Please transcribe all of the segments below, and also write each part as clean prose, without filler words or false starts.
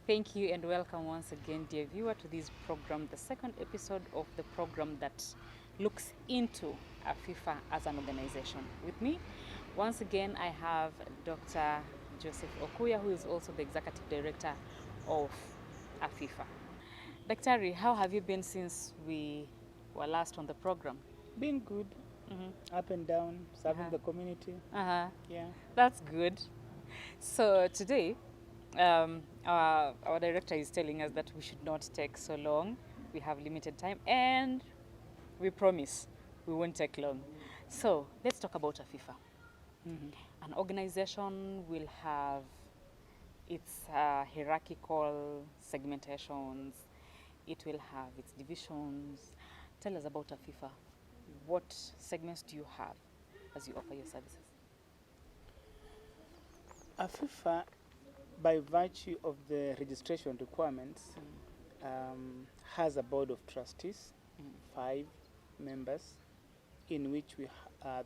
Thank you and welcome once again, dear viewer, to this program, the second episode of the program that looks into Afifa as an organization. With me, once again, I have Dr. Joseph Okuya, who is also the executive director of Afifa. Dr. How have you been since we were last on the program? Been good, up and down, serving the community. Yeah. That's good. So today, our director is telling us that we should not take so long. We have limited time, and we promise we won't take long. So let's talk about Afifa. An organization will have its hierarchical segmentations. It will have its divisions. Tell us about Afifa. What segments do you have as you offer your services? Afifa, by virtue of the registration requirements, has a board of trustees, 5 members, in which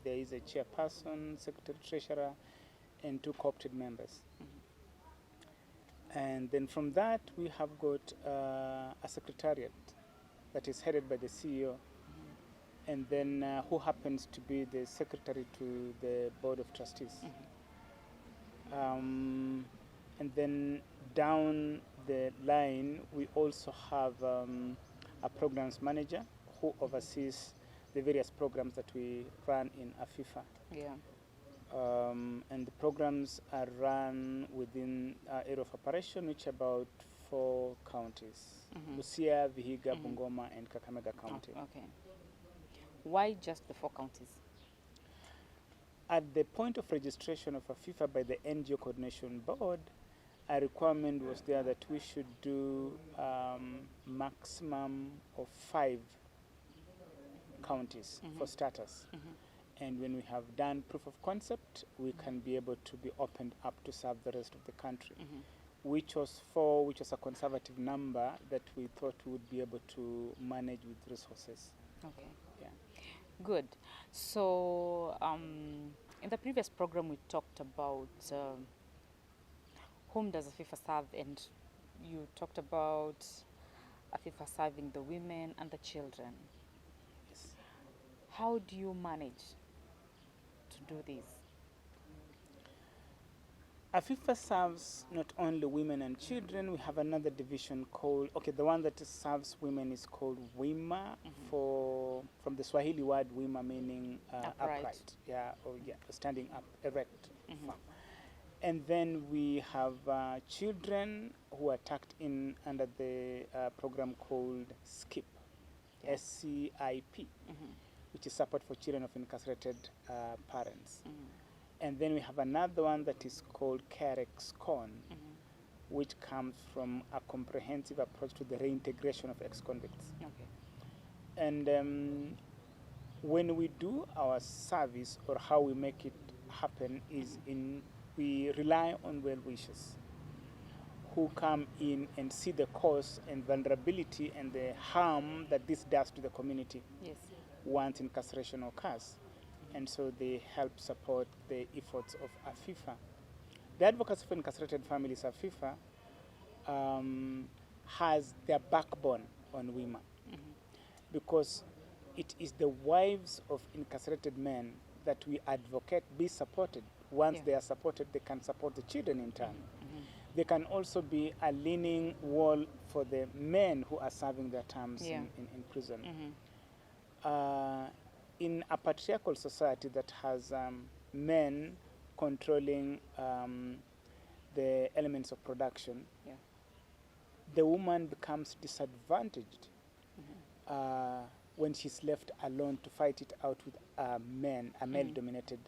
there is a chairperson, secretary, treasurer, and 2 co-opted members. And then from that, we have got a secretariat that is headed by the CEO, and then who happens to be the secretary to the board of trustees. And then down the line, we also have a programs manager who oversees the various programs that we run in Afifa. Yeah. And the programs are run within our area of operation, which are about 4 counties: Busia, Vihiga, Bungoma, and Kakamega County. Oh, okay. Why just the 4 counties? At the point of registration of Afifa by the NGO Coordination Board, a requirement was there that we should do maximum of 5 counties for starters. And when we have done proof of concept, we can be able to be opened up to serve the rest of the country, which was a conservative number that we thought we would be able to manage with resources. Okay. Yeah. Good. So in the previous program, we talked about whom does Afifa serve, and you talked about Afifa serving the women and the children. Yes. How do you manage to do this? Afifa serves not only women and children. We have another division called, the one that serves women is called Wima, from the Swahili word Wima, meaning upright. Standing up, erect. And then we have children who are tucked in under the program called SCIP, SCIP, which is support for children of incarcerated parents. And then we have another one that is called CARE-EXCON, which comes from a comprehensive approach to the reintegration of ex-convicts. Okay. And when we do our service, or how we make it happen, is we rely on well-wishers who come in and see the cause and vulnerability and the harm that this does to the community. Yes. Once incarceration occurs. And so they help support the efforts of Afifa. The Advocacy for Incarcerated Families, Afifa, has their backbone on women, because it is the wives of incarcerated men that we advocate be supported. Once they are supported, they can support the children in turn. They can also be a leaning wall for the men who are serving their terms in prison. In a patriarchal society that has men controlling the elements of production, the woman becomes disadvantaged when she's left alone to fight it out with a male-dominated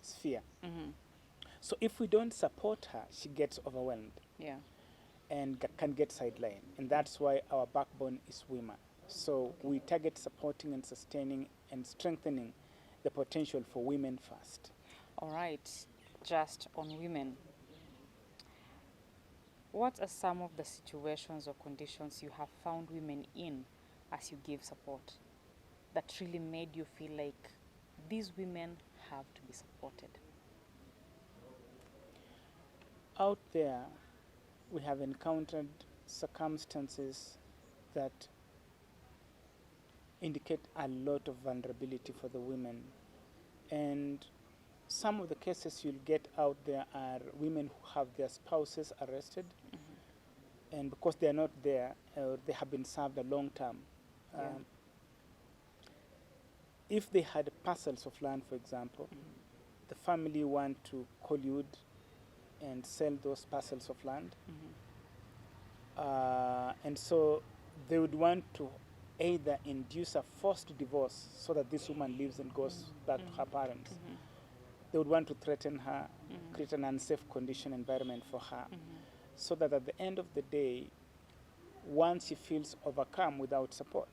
sphere. So if we don't support her, she gets overwhelmed and can get sidelined. And that's why our backbone is women. So we target supporting and sustaining and strengthening the potential for women first. All right. Just on women, what are some of the situations or conditions you have found women in as you give support that really made you feel like these women have to be supported? Out there, we have encountered circumstances that indicate a lot of vulnerability for the women. And some of the cases you'll get out there are women who have their spouses arrested, and because they're not there, they have been served a long term. If they had parcels of land, for example, the family want to collude and sell those parcels of land. And so they would want to either induce a forced divorce so that this woman leaves and goes back to her parents. They would want to threaten her, create an unsafe condition environment for her, so that at the end of the day, once she feels overcome without support,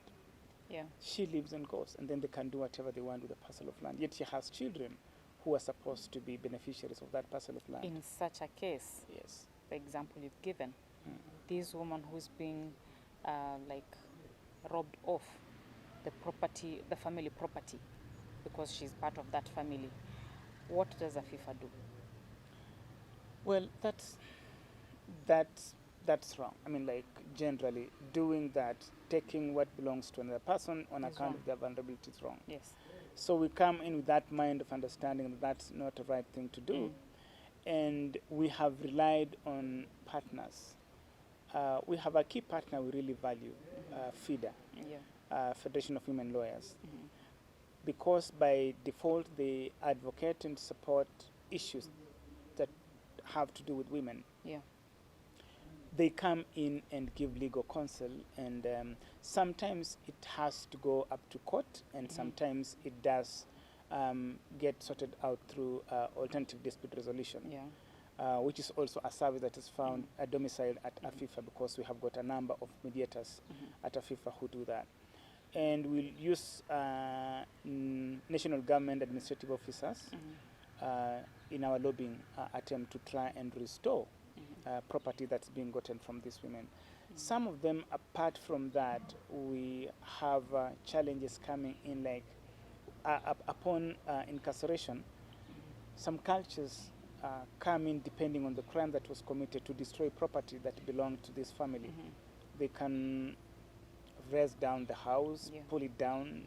she leaves and goes, and then they can do whatever they want with the parcel of land. Yet she has children who are supposed to be beneficiaries of that parcel of land. In such a case, yes, the example you've given, this woman who's being robbed off the property, the family property, because she's part of that family, what does Afifa do? Well, that's wrong. I mean, like, generally doing that, taking what belongs to another person on account of their vulnerability is wrong. Yes. So we come in with that mind of understanding that that's not the right thing to do, and we have relied on partners. We have a key partner we really value, FIDA, Federation of Women Lawyers, because by default they advocate and support issues that have to do with women. They come in and give legal counsel, and sometimes it has to go up to court, and sometimes it does get sorted out through alternative dispute resolution, which is also a service that is found domiciled at Afifa, because we have got a number of mediators at Afifa who do that. And we'll use national government administrative officers in our lobbying attempt to try and restore property that's being gotten from these women. Some of them, apart from that, we have challenges coming in, like upon incarceration, some cultures come in depending on the crime that was committed to destroy property that belonged to this family. They can raze down the house, pull it down,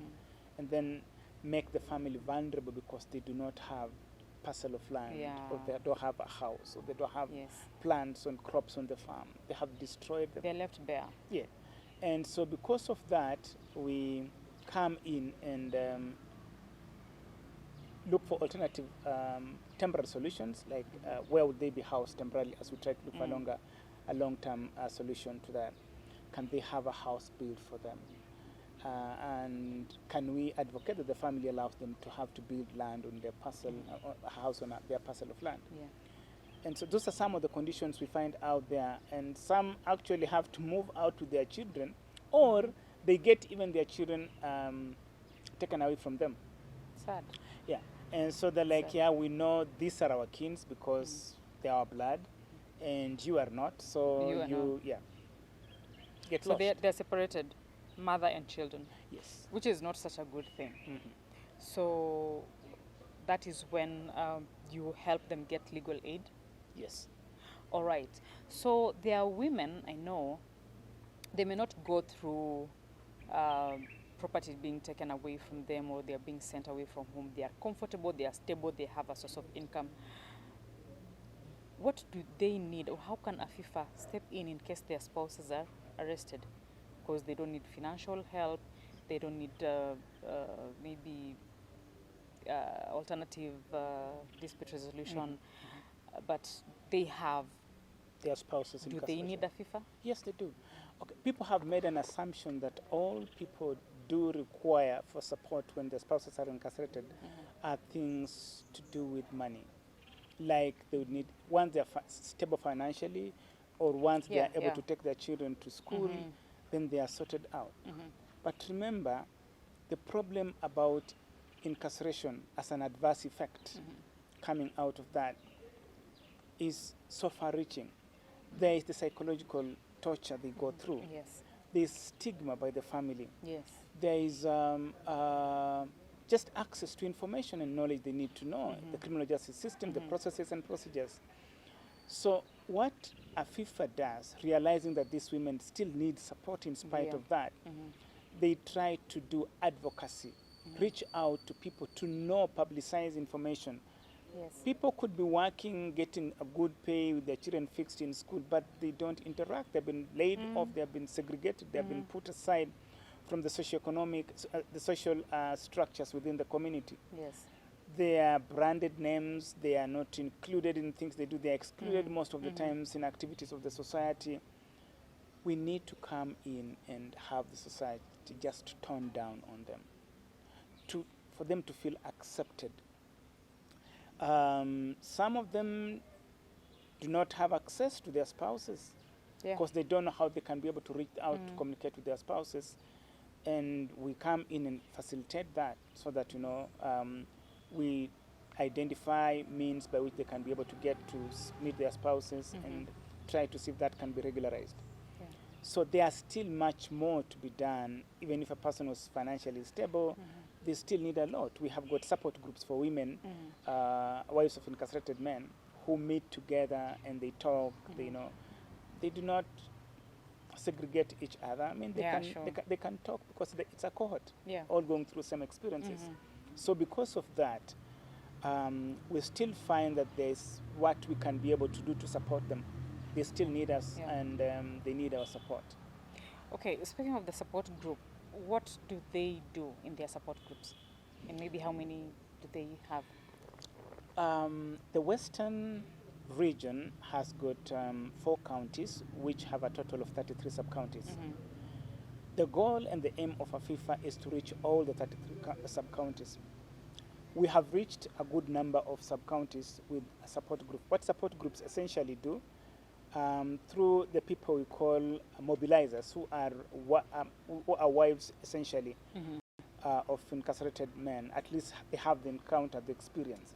and then make the family vulnerable because they do not have parcel of land, or they don't have a house, or they don't have plants and crops on the farm. They have destroyed them. They're left bare. Yeah. And so because of that, we come in and look for alternative temporary solutions, like where would they be housed temporarily, as we try to look for a long-term solution to that. Can they have a house built for them? And can we advocate that the family allows them to have to build land on their parcel, a house on their parcel of land? And so those are some of the conditions we find out there, and some actually have to move out with their children, or they get even their children taken away from them. Sad. Yeah, and so they're like, yeah, we know these are our kins because they are our blood, and you are not, so you get so lost. they're separated, mother and children. Yes. Which is not such a good thing. So that is when you help them get legal aid? Yes. All right. So there are women, I know, they may not go through property being taken away from them, or they're being sent away from home. They are comfortable, they are stable, they have a source of income. What do they need, or how can Afifa step in case their spouses are arrested? Because they don't need financial help, they don't need maybe alternative dispute resolution, but they have their spouses. Do they need Afifa? Yes, they do. Okay, people have made an assumption that all people do require for support when their spouses are incarcerated are things to do with money. Like they would need, once they're stable financially, or once they are able to take their children to school, then they are sorted out. But remember, the problem about incarceration as an adverse effect coming out of that is so far-reaching. There is the psychological torture they go through. There is stigma by the family. There is just access to information and knowledge they need to know, the criminal justice system, the processes and procedures. So what Afifa does, realizing that these women still need support in spite Yeah. of that, they try to do advocacy, reach out to people to know, publicize information. Yes. People could be working, getting a good pay with their children fixed in school, but they don't interact. They've been laid off, they have been segregated, they have been put aside from the socioeconomic, the social structures within the community. Yes. They are branded names, they are not included in things they do, they are excluded most of the times in activities of the society. We need to come in and have the society just tone down on them, for them to feel accepted. Some of them do not have access to their spouses Yeah. because they don't know how they can be able to reach out to communicate with their spouses. And we come in and facilitate that so that, we identify means by which they can be able to get to meet their spouses and try to see if that can be regularized. Yeah. So there's still much more to be done. Even if a person was financially stable, they still need a lot. We have got support groups for women, wives of incarcerated men, who meet together and they talk. They do not segregate each other. I mean, Yeah, they can talk because it's a cohort, Yeah. all going through same experiences. So because of that, we still find that there's what we can be able to do to support them. They still need us, Yeah. and they need our support. Okay, speaking of the support group, what do they do in their support groups? And maybe how many do they have? The Western region has got 4 counties, which have a total of 33 sub-counties. The goal and the aim of Afifa is to reach all the 33 sub-counties. We have reached a good number of sub-counties with a support group. What support groups essentially do, through the people we call mobilizers, who are wives essentially of incarcerated men. At least they have the encounter, the experience.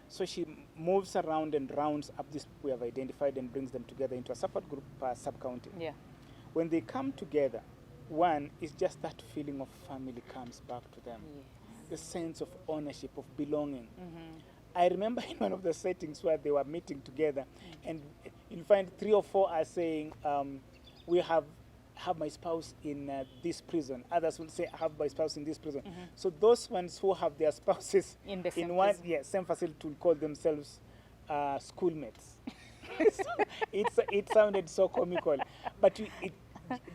So she moves around and rounds up these we have identified and brings them together into a support group per sub-county. Yeah. When they come together, one is just that feeling of family comes back to them. Yes. The sense of ownership, of belonging. I remember in one of the settings where they were meeting together, and you'll find 3 or 4 are saying, we have my spouse in this prison. Others will say, I have my spouse in this prison. So those ones who have their spouses In the same one prison. same facility will call themselves schoolmates. So it sounded so comical, but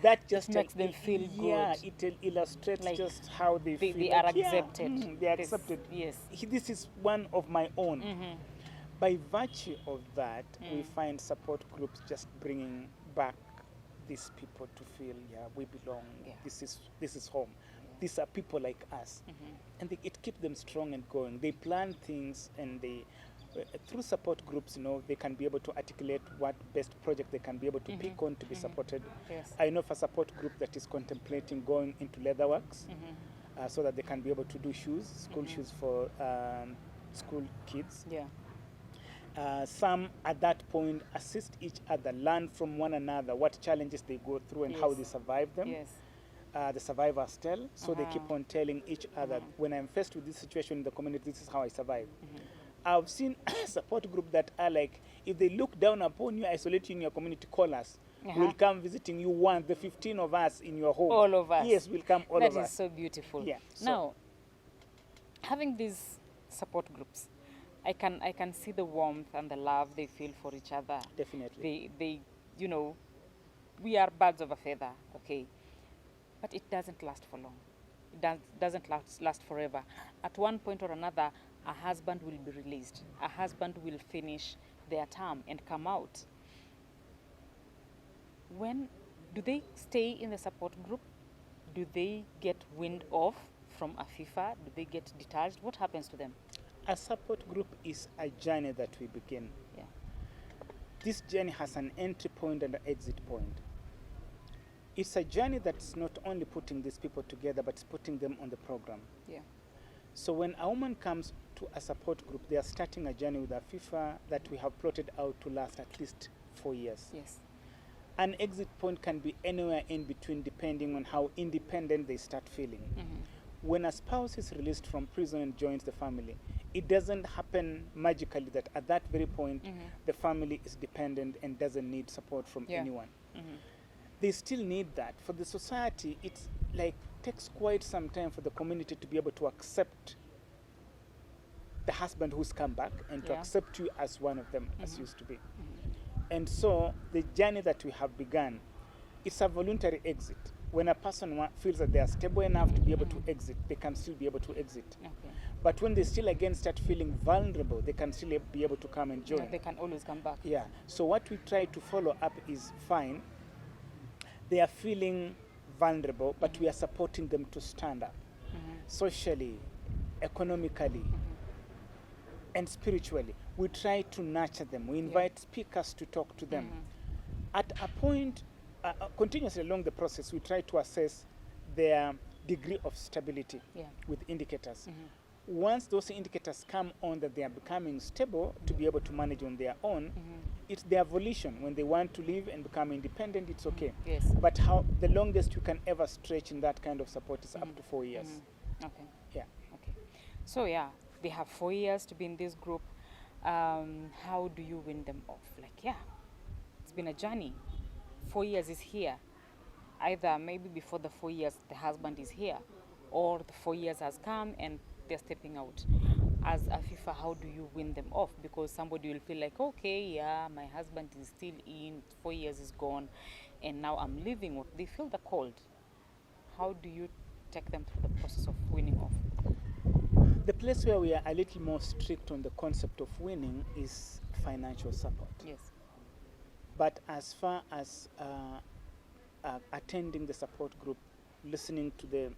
that just makes them feel Yeah, good. it illustrates Like just how they feel. they are like, yeah, accepted. they are This- accepted. yes. This is one of my own. By virtue of that, we find support groups just bringing back these people to feel, we belong. Yeah. This is home. These are people like us, and it keeps them strong and going. They plan things, and they through support groups, they can be able to articulate what best project they can be able to pick on to be supported. Yes. I know of a support group that is contemplating going into leatherworks, so that they can be able to do shoes, school shoes for school kids. Yeah. Some at that point assist each other, learn from one another what challenges they go through and how Yes. they survive them. Yes. The survivors tell, so they keep on telling each other, when I'm faced with this situation in the community, this is how I survive. I've seen support group that are like, if they look down upon you, isolate you in your community, call us. We'll come visiting you, the 15 of us in your home. All of us. Yes, we'll come, all That of is us. so beautiful. Yeah, so- Now, having these support groups, I can see the warmth and the love they feel for each other. Definitely. They we are birds of a feather, okay? But it doesn't last for long. It doesn't last forever. At one point or another, a husband will be released. A husband will finish their term and come out. When do they stay in the support group? Do they get wind off from Afifa? Do they get detached? What happens to them? A support group is a journey that we begin. Yeah. This journey has an entry point and an exit point. It's a journey that's not only putting these people together, but it's putting them on the program. Yeah. So when a woman comes to a support group, they are starting a journey with Afifa that we have plotted out to last at least 4 years. Yes. An exit point can be anywhere in between, depending on how independent they start feeling. When a spouse is released from prison and joins the family, it doesn't happen magically that at that very point the family is dependent and doesn't need support from anyone. They still need that. For the society, it's like takes quite some time for the community to be able to accept the husband who's come back and to accept you as one of them as used to be. And so the journey that we have begun, it's a voluntary exit. When a person feels that they are stable enough to be able to exit, they can still be able to exit. But when they still again start feeling vulnerable, they can still be able to come and join. Yeah, they can always come back. Yeah. So what we try to follow up is fine. They are feeling vulnerable, but we are supporting them to stand up socially, economically, and spiritually. We try to nurture them. We invite speakers to talk to them. At a point, continuously along the process, we try to assess their degree of stability with indicators. Once those indicators come on that they are becoming stable to be able to manage on their own, it's their volition. When they want to leave and become independent, it's okay. Yes. But how the longest you can ever stretch in that kind of support is up to 4 years. Okay. Yeah. Okay. So yeah, they have 4 years to be in this group. How do you win them off? Like, yeah, it's been a journey. 4 years is here. Either maybe before the 4 years the husband is here, or the 4 years has come and they're stepping out. As Afifa, how do you win them off? Because somebody will feel like, okay, yeah, my husband is still in, 4 years is gone, and now I'm leaving. They feel the cold. How do you take them through the process of winning off? The place where we are a little more strict on the concept of winning is financial support. Yes. But as far as attending the support group, listening to the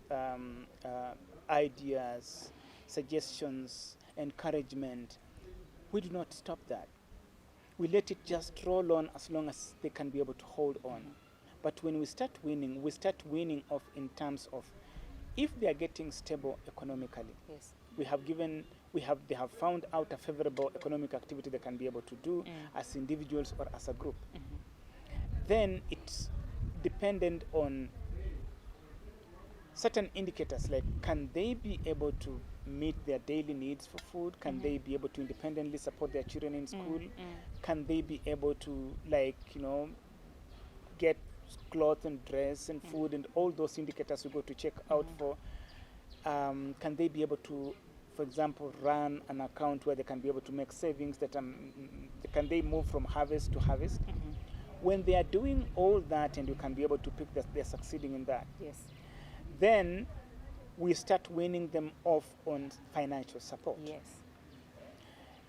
ideas, suggestions, encouragement, we do not stop that. We let it just roll on as long as they can be able to hold on. But when we start winning off in terms of if they are getting stable economically. Yes. They have found out a favorable economic activity they can be able to do as individuals or as a group. Then it's dependent on certain indicators, like can they be able to meet their daily needs for food? Can they be able to independently support their children in school? Can they be able to, like, get clothes and dress and food and all those indicators we go to check out for? Can they be able to, for example, run an account where they can be able to make savings? Can they move from harvest to harvest? When they are doing all that and you can be able to pick that they're succeeding in that, Yes. then we start winning them off on financial support. Yes.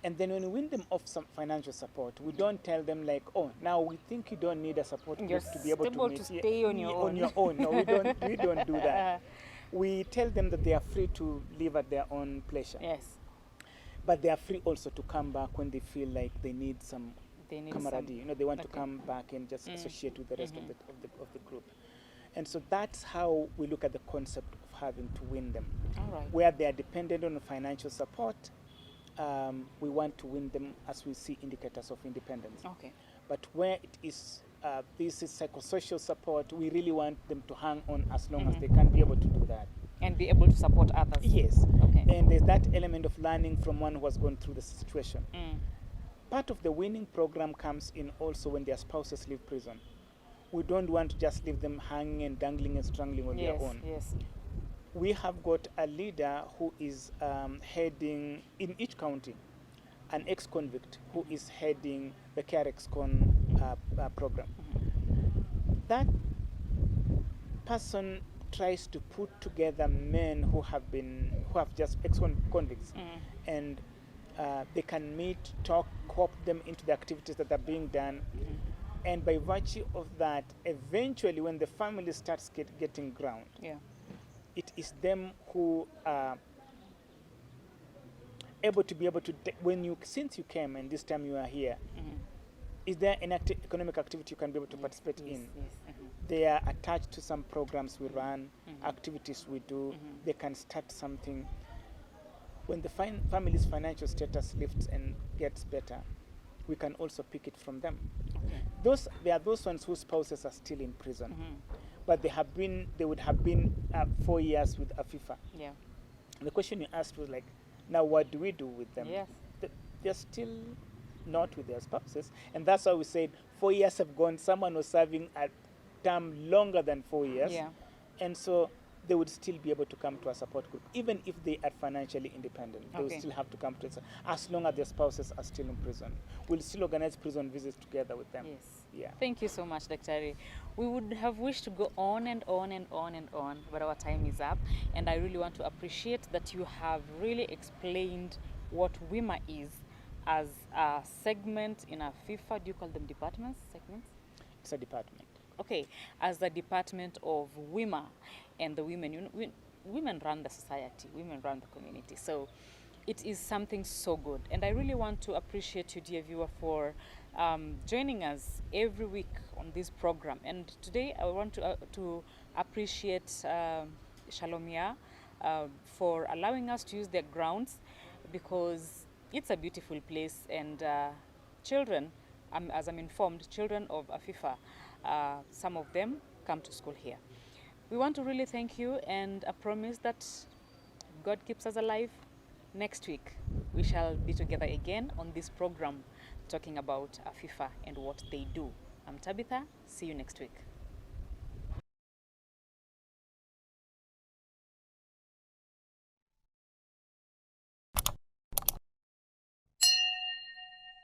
And then when we win them off some financial support, we don't tell them like, oh, now we think you don't need a support group to be able to stay on your own. On your own. No, we don't do that. We tell them that they are free to live at their own pleasure. Yes. But they are free also to come back when they feel like they need some camaraderie. They want to come back and just associate with the rest of the group. And so that's how we look at the concept of having to win them. All right. Where they are dependent on financial support, we want to win them as we see indicators of independence. Okay. But where it is, this is psychosocial support, we really want them to hang on as long as they can be able to do that. And be able to support others. Yes. Okay. And there's that element of learning from one who has gone through the situation. Part of the winning program comes in also when their spouses leave prison. We don't want to just leave them hanging and dangling and strangling on their own. Yes. We have got a leader who is heading, in each county, an ex-convict who is heading the Care Ex-Con program. That person tries to put together men who have just ex-convicts, and they can meet, talk, co-opt them into the activities that are being done. And by virtue of that, eventually when the family starts getting ground, it is them who are able to since you came and this time you are here, is there an economic activity you can be able to participate in? Yes. They are attached to some programs we run, activities we do. They can start something. When the family's financial status lifts and gets better, we can also pick it from them. There are those ones whose spouses are still in prison, but they would have been 4 years with Afifa. Yeah. The question you asked was like, Now, what do we do with them? Yes. They're still not with their spouses. And that's why we said 4 years have gone. Someone was serving a term longer than 4 years. Yeah. And so they would still be able to come to a support group. Even if they are financially independent, they will Okay. still have to come to us as long as their spouses are still in prison. We'll still organize prison visits together with them. Yes. Yeah. Thank you so much, Daktari. We would have wished to go on and on and on and on, but our time is up. And I really want to appreciate that you have really explained what WIMA is as a segment in Afifa. Do you call them departments, segments? It's a department. Okay, as the department of WIMA and the women, women run the society, women run the community. So it is something so good. And I really want to appreciate you, dear viewer, for joining us every week on this program. And today I want to appreciate Shalomia for allowing us to use their grounds, because it's a beautiful place, and children, as I'm informed, children of Afifa, some of them come to school here. We want to really thank you, and a promise that God keeps us alive. Next week, we shall be together again on this program talking about Afifa and what they do. I'm Tabitha. See you next week.